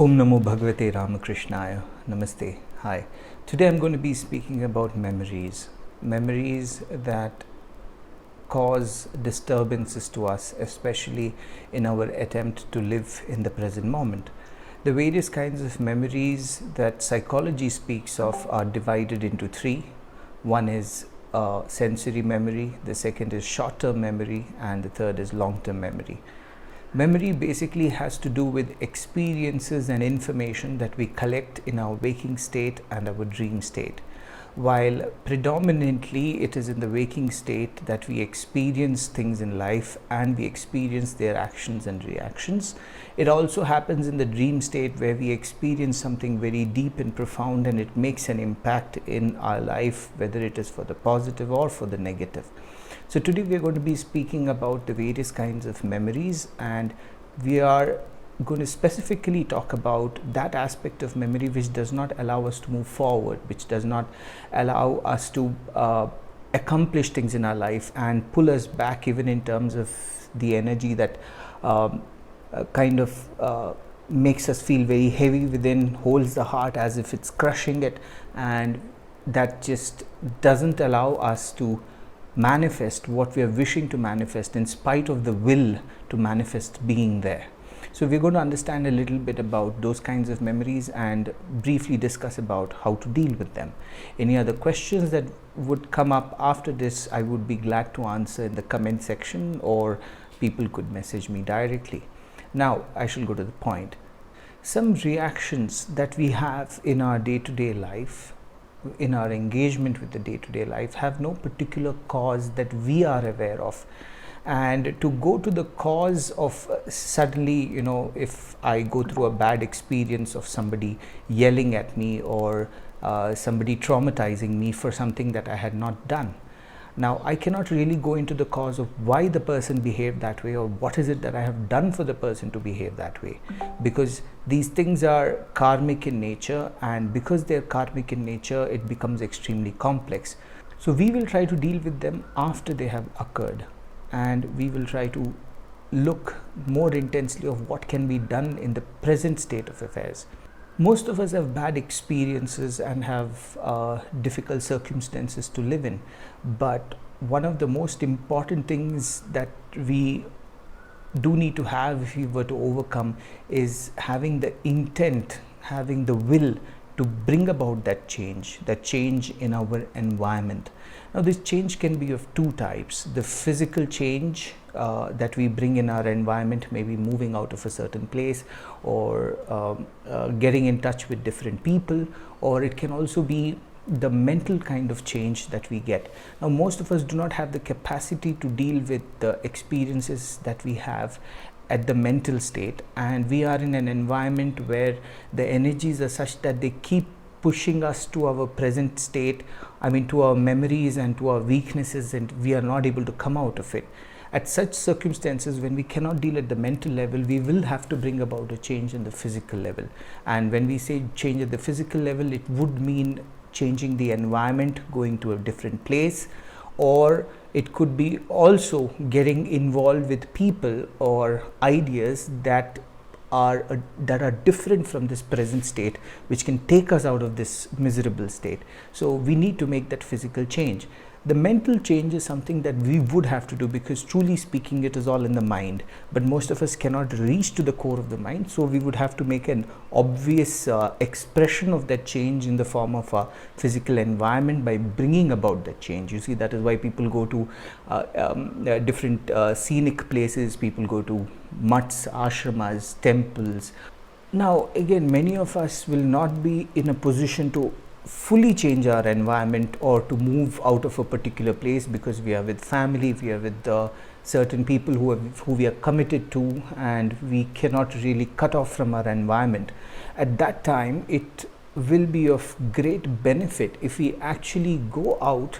Om Namo Bhagavate Ramakrishnaya. Namaste. Hi. Today I'm going to be speaking about memories. Memories that cause disturbances to us, especially in our attempt to live in the present moment. The various kinds of memories that psychology speaks of are divided into three. One is sensory memory, the second is short-term memory, and the third is long-term memory. Memory basically has to do with experiences and information that we collect in our waking state and our dream state. While predominantly it is in the waking state that we experience things in life and we experience their actions and reactions, it also happens in the dream state where we experience something very deep and profound and it makes an impact in our life, whether it is for the positive or for the negative. So today we are going to be speaking about the various kinds of memories, and we are going to specifically talk about that aspect of memory which does not allow us to move forward, which does not allow us to accomplish things in our life and pull us back, even in terms of the energy that makes us feel very heavy within, holds the heart as if it's crushing it, and that just doesn't allow us to manifest what we are wishing to manifest in spite of the will to manifest being there. So we're going to understand a little bit about those kinds of memories and briefly discuss about how to deal with them. Any other questions that would come up after this, I would be glad to answer in the comment section, or people could message me directly. Now I shall go to the point. Some reactions that we have in our day-to-day life, in our engagement with the day-to-day life, have no particular cause that we are aware of. And to go to the cause of suddenly, if I go through a bad experience of somebody yelling at me or somebody traumatizing me for something that I had not done. Now, I cannot really go into the cause of why the person behaved that way or what is it that I have done for the person to behave that way, because these things are karmic in nature, and because they are karmic in nature, it becomes extremely complex. So we will try to deal with them after they have occurred, and we will try to look more intensely of what can be done in the present state of affairs. Most of us have bad experiences and have difficult circumstances to live in, but one of the most important things that we do need to have if we were to overcome is having the intent, having the will to bring about that change in our environment. Now, this change can be of two types: the physical change that we bring in our environment, maybe moving out of a certain place or getting in touch with different people, or it can also be the mental kind of change that we get. Now, most of us do not have the capacity to deal with the experiences that we have at the mental state, and we are in an environment where the energies are such that they keep pushing us to our present state, to our memories and to our weaknesses, and we are not able to come out of it. At such circumstances, when we cannot deal at the mental level, we will have to bring about a change in the physical level. And when we say change at the physical level, it would mean changing the environment, going to a different place, or it could be also getting involved with people or ideas that are different from this present state, which can take us out of this miserable state. So we need to make that physical change. The mental change is something that we would have to do, because truly speaking, it is all in the mind, but most of us cannot reach to the core of the mind. So we would have to make an obvious expression of that change in the form of a physical environment by bringing about that change. You see, that is why people go to different scenic places, people go to mutts, ashramas, temples. Now again, many of us will not be in a position to fully change our environment or to move out of a particular place, because we are with family, we are with certain people who we are committed to, and we cannot really cut off from our environment. At that time, it will be of great benefit if we actually go out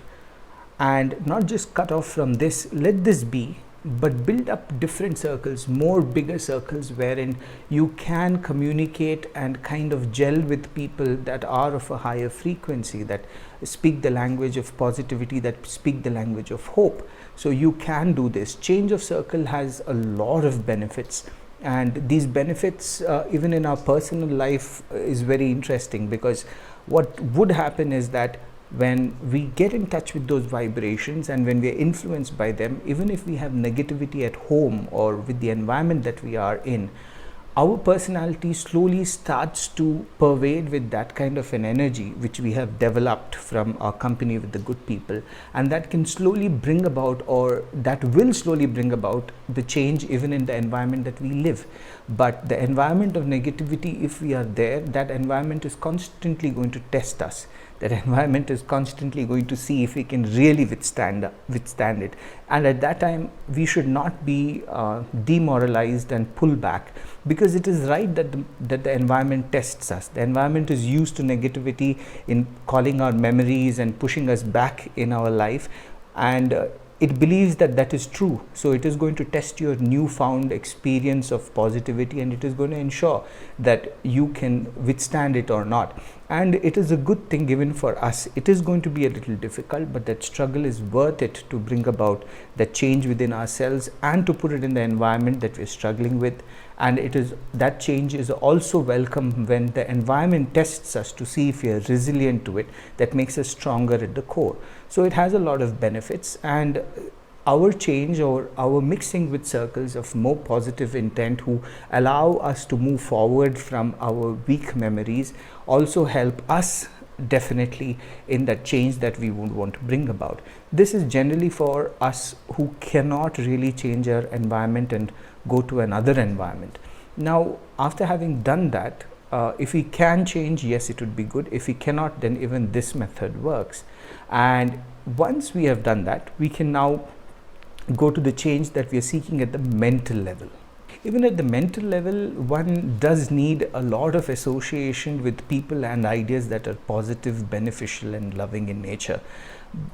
and not just cut off from this, let this be, but build up different circles, more bigger circles, wherein you can communicate and kind of gel with people that are of a higher frequency, that speak the language of positivity, that speak the language of hope. So you can do this. Change of circle has a lot of benefits. And these benefits, even in our personal life, is very interesting, because what would happen is that when we get in touch with those vibrations and when we are influenced by them, even if we have negativity at home or with the environment that we are in, our personality slowly starts to pervade with that kind of an energy which we have developed from our company with the good people, and that can slowly bring about, or that will slowly bring about, the change even in the environment that we live. But the environment of negativity, if we are there, that environment is constantly going to test us. That environment is constantly going to see if we can really withstand it. And at that time, we should not be demoralized and pull back, because it is right that the environment tests us. The environment is used to negativity in calling our memories and pushing us back in our life, and it believes that that is true. So it is going to test your newfound experience of positivity, and it is going to ensure that you can withstand it or not. And it is a good thing given for us. It is going to be a little difficult, but that struggle is worth it to bring about that change within ourselves and to put it in the environment that we're struggling with. And it is, that change is also welcome when the environment tests us to see if we are resilient to it. That makes us stronger at the core. So it has a lot of benefits, and our change, or our mixing with circles of more positive intent who allow us to move forward from our weak memories, also help us definitely in that change that we would want to bring about. This is generally for us who cannot really change our environment and go to another environment. Now, after having done that, if we can change, yes, it would be good. If we cannot, then even this method works. And once we have done that, we can now go to the change that we are seeking at the mental level. Even at the mental level, one does need a lot of association with people and ideas that are positive, beneficial, and loving in nature.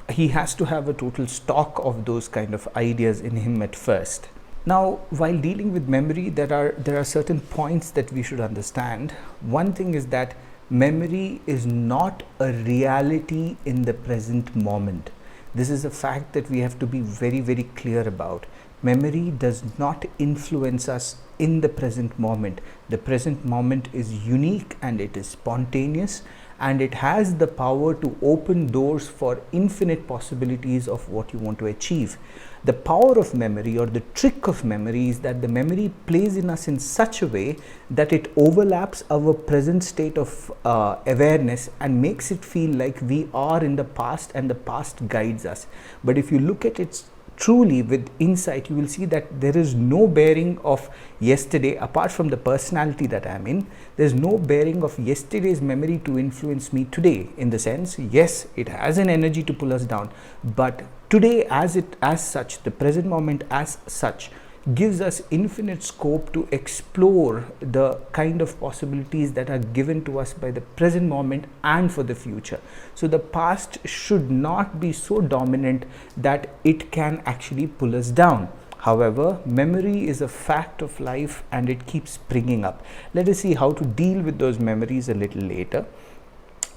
He has to have a total stock of those kind of ideas in him at first. Now, while dealing with memory, there are certain points that we should understand. One thing is that memory is not a reality in the present moment. This is a fact that we have to be very, very clear about. Memory does not influence us in the present moment. The present moment is unique and it is spontaneous, and it has the power to open doors for infinite possibilities of what you want to achieve. The power of memory, or the trick of memory, is that the memory plays in us in such a way that it overlaps our present state of awareness and makes it feel like we are in the past and the past guides us. But if you look at it truly with insight, you will see that there is no bearing of yesterday apart from the personality that I am in. There is no bearing of yesterday's memory to influence me today, in the sense, yes, it has an energy to pull us down, but today as such, the present moment as such, gives us infinite scope to explore the kind of possibilities that are given to us by the present moment and for the future. So the past should not be so dominant that it can actually pull us down. However, memory is a fact of life and it keeps springing up. Let us see how to deal with those memories a little later.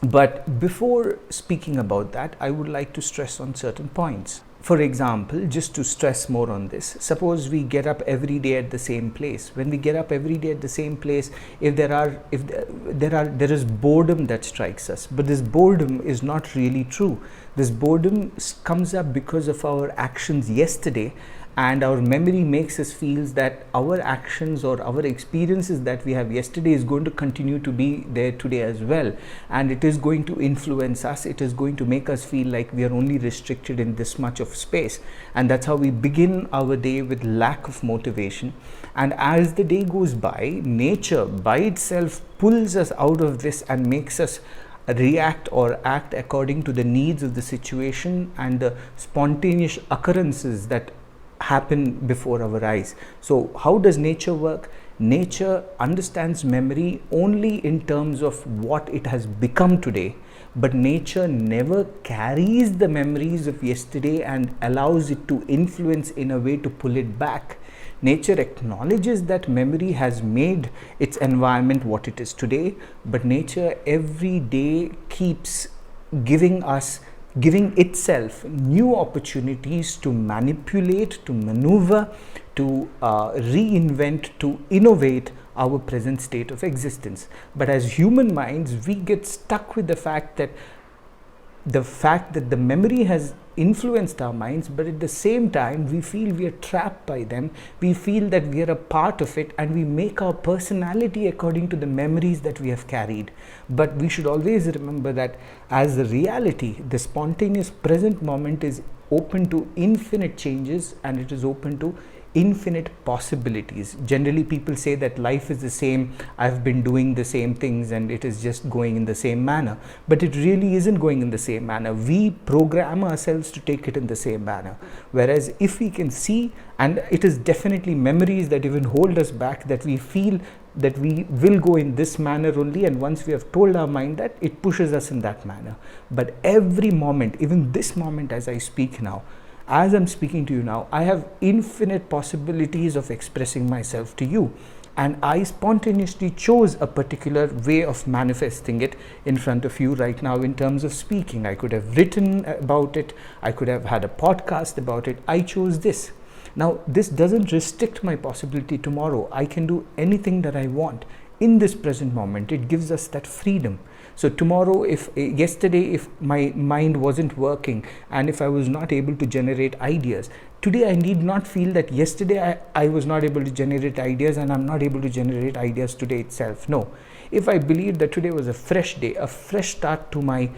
But before speaking about that, I would like to stress on certain points. For example, just to stress more on this, suppose we get up every day at the same place. When we get up every day at the same place, if there is boredom that strikes us, but this boredom is not really true. This boredom comes up because of our actions yesterday, and our memory makes us feel that our actions or our experiences that we have yesterday is going to continue to be there today as well, and it is going to influence us. It is going to make us feel like we are only restricted in this much of space, and that's how we begin our day with lack of motivation. And as the day goes by, nature by itself pulls us out of this and makes us react or act according to the needs of the situation and the spontaneous occurrences that happen before our eyes. So how does nature work? Nature understands memory only in terms of what it has become today, but nature never carries the memories of yesterday and allows it to influence in a way to pull it back. Nature acknowledges that memory has made its environment what it is today, but nature every day keeps giving itself new opportunities to manipulate, to maneuver, to reinvent, to innovate our present state of existence. But as human minds, we get stuck with the fact that the memory has influenced our minds, but at the same time we feel we are trapped by them. We feel that we are a part of it, and we make our personality according to the memories that we have carried. But we should always remember that as a reality, the spontaneous present moment is open to infinite changes, and it is open to infinite possibilities. Generally, people say that life is the same, I've been doing the same things and it is just going in the same manner, but it really isn't going in the same manner. We program ourselves to take it in the same manner. Whereas if we can see, and it is definitely memories that even hold us back, that we feel that we will go in this manner only, and once we have told our mind that, it pushes us in that manner. But every moment, even this moment as I speak now, as I'm speaking to you now, I have infinite possibilities of expressing myself to you, and I spontaneously chose a particular way of manifesting it in front of you right now in terms of speaking. I could have written about it, I could have had a podcast about it. I chose this. Now, this doesn't restrict my possibility tomorrow. I can do anything that I want in this present moment. It gives us that freedom. So tomorrow, yesterday if my mind wasn't working and if I was not able to generate ideas, today I need not feel that yesterday I was not able to generate ideas and I'm not able to generate ideas today itself. No. If I believe that today was a fresh day, a fresh start to my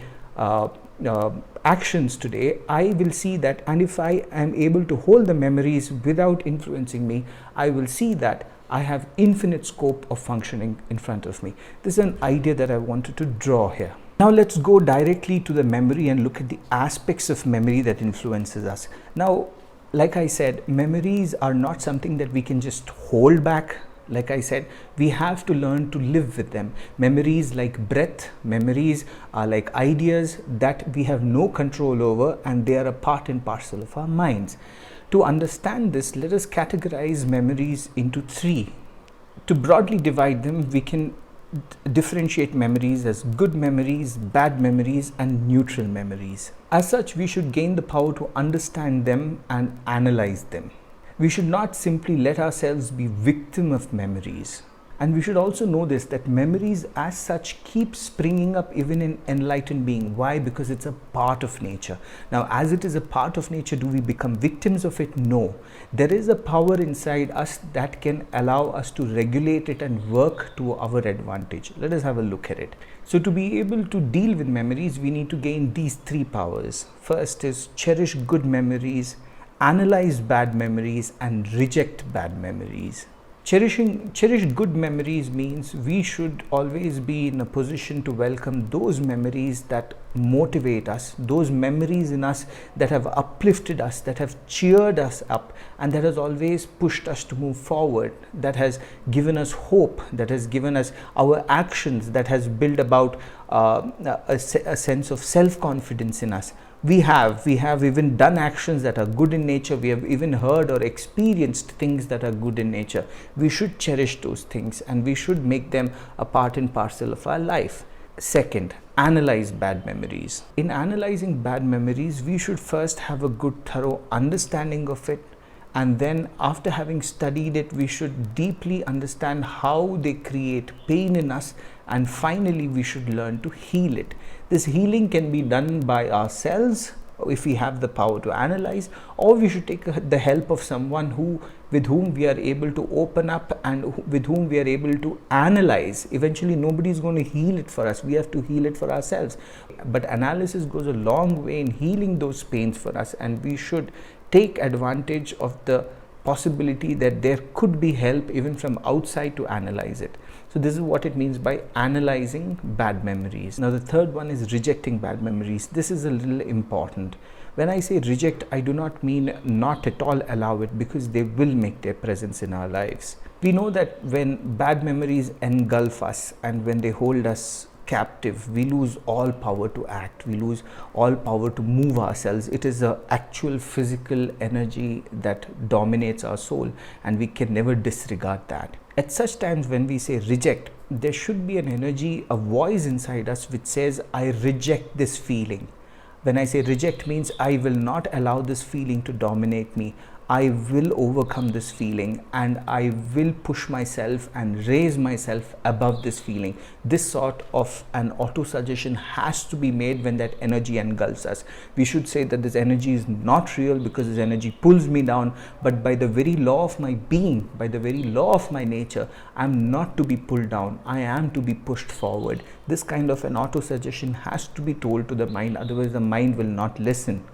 actions today, I will see that, and if I am able to hold the memories without influencing me, I will see that I have infinite scope of functioning in front of me. This is an idea that I wanted to draw here. Now let's go directly to the memory and look at the aspects of memory that influences us. Now, like I said, memories are not something that we can just hold back. Like I said, we have to learn to live with them. Memories like breath, memories are like ideas that we have no control over, and they are a part and parcel of our minds. To understand this, let us categorize memories into three. To broadly divide them, we can differentiate memories as good memories, bad memories, and neutral memories. As such, we should gain the power to understand them and analyze them. We should not simply let ourselves be victim of memories. And we should also know this, that memories as such keep springing up even in enlightened being. Why? Because it's a part of nature. Now, as it is a part of nature, do we become victims of it? No. There is a power inside us that can allow us to regulate it and work to our advantage. Let us have a look at it. So to be able to deal with memories, we need to gain these three powers. First is cherish good memories, analyze bad memories, and reject bad memories. Cherish good memories means we should always be in a position to welcome those memories that motivate us, those memories in us that have uplifted us, that have cheered us up, and that has always pushed us to move forward, that has given us hope, that has given us our actions, that has built about a sense of self-confidence in us. We have even done actions that are good in nature. We have even heard or experienced things that are good in nature. We should cherish those things and we should make them a part and parcel of our life. Second, analyze bad memories. In analyzing bad memories, we should first have a good thorough understanding of it, and then after having studied it, we should deeply understand how they create pain in us, and finally we should learn to heal it. This healing can be done by ourselves if we have the power to analyze, or we should take the help of someone with whom we are able to open up and with whom we are able to analyze. Eventually nobody is going to heal it for us. We have to heal it for ourselves. But analysis goes a long way in healing those pains for us, and we should take advantage of the possibility that there could be help even from outside to analyze it. So this is what it means by analyzing bad memories. Now the third one is rejecting bad memories. This is a little important. When I say reject, I do not mean not at all allow it, because they will make their presence in our lives. We know that when bad memories engulf us and when they hold us captive, we lose all power to act, we lose all power to move ourselves. It is the actual physical energy that dominates our soul, and we can never disregard that. At such times when we say reject, there should be an energy, a voice inside us which says, I reject this feeling. When I say reject, means I will not allow this feeling to dominate me. I will overcome this feeling and I will push myself and raise myself above this feeling. This sort of an auto suggestion has to be made when that energy engulfs us. We should say that this energy is not real because this energy pulls me down, but by the very law of my being, by the very law of my nature, I'm not to be pulled down, I am to be pushed forward. This kind of an auto suggestion has to be told to the mind, otherwise the mind will not listen.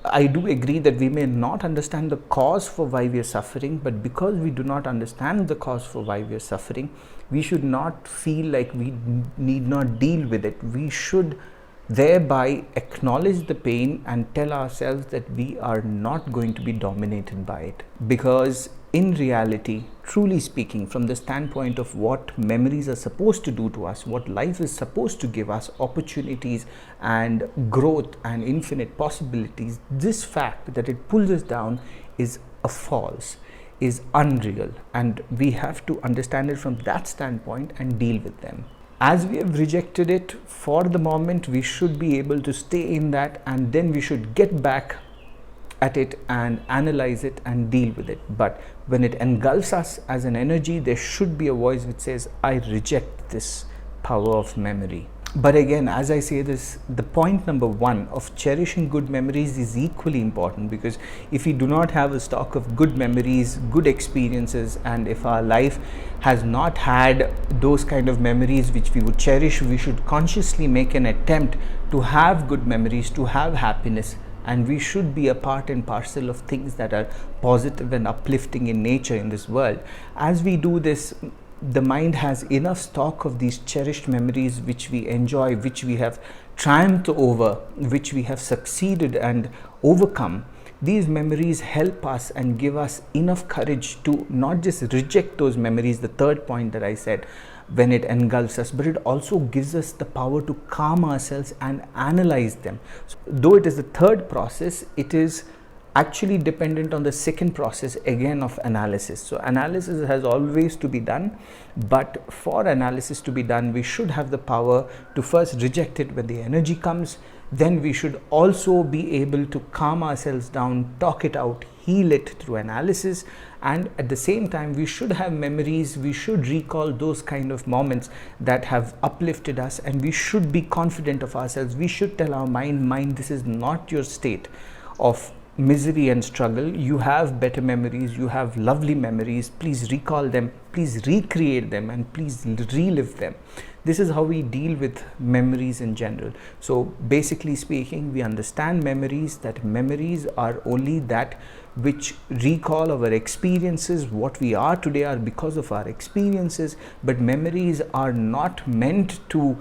I do agree that we may not understand the cause for why we are suffering, but because we do not understand the cause for why we are suffering, we should not feel like we need not deal with it. We should thereby acknowledge the pain and tell ourselves that we are not going to be dominated by it. Because in reality, truly speaking, from the standpoint of what memories are supposed to do to us, what life is supposed to give us, opportunities and growth and infinite possibilities, this fact that it pulls us down is a false, is unreal, and we have to understand it from that standpoint and deal with them. As we have rejected it for the moment, we should be able to stay in that, and then we should get back at it and analyze it and deal with it. But when it engulfs us as an energy, there should be a voice which says, I reject this power of memory. But again, as I say this, the point number one of cherishing good memories is equally important, because if we do not have a stock of good memories, good experiences, and if our life has not had those kind of memories which we would cherish, we should consciously make an attempt to have good memories, to have happiness, and we should be a part and parcel of things that are positive and uplifting in nature in this world. As we do this, the mind has enough stock of these cherished memories which we enjoy, which we have triumphed over, which we have succeeded and overcome. These memories help us and give us enough courage to not just reject those memories, the third point that I said, when it engulfs us, but it also gives us the power to calm ourselves and analyze them. So, though it is the third process, it is actually dependent on the second process again of analysis. So analysis has always to be done, but for analysis to be done, we should have the power to first reject it when the energy comes. Then we should also be able to calm ourselves down, talk it out, heal it through analysis, and at the same time we should have memories. We should recall those kind of moments that have uplifted us, and we should be confident of ourselves. We should tell our mind, this is not your state of misery and struggle. You have better memories, you have lovely memories. Please recall them, please recreate them, and please relive them. This is how we deal with memories in general. So basically speaking, we understand memories, that memories are only that which recall our experiences. What we are today are because of our experiences, but memories are not meant to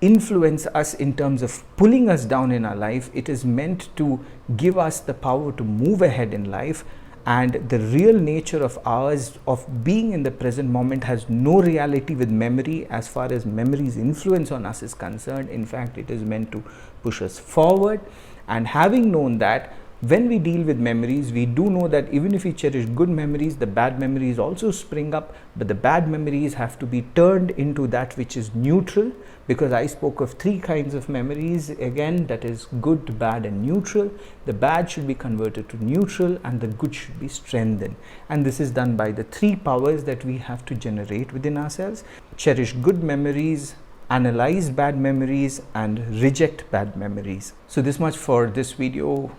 influence us in terms of pulling us down in our life. It is meant to give us the power to move ahead in life, and the real nature of ours of being in the present moment has no reality with memory as far as memory's influence on us is concerned. In fact, it is meant to push us forward. And having known that, when we deal with memories, we do know that even if we cherish good memories, the bad memories also spring up, but the bad memories have to be turned into that which is neutral, because I spoke of three kinds of memories again, that is good, bad and neutral. The bad should be converted to neutral and the good should be strengthened, and this is done by the three powers that we have to generate within ourselves: cherish good memories, analyze bad memories, and reject bad memories. So this much for this video.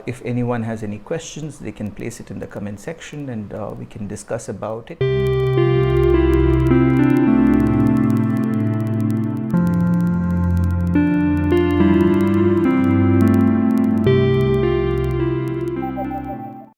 If anyone has any questions, they can place it in the comment section, and we can discuss about it.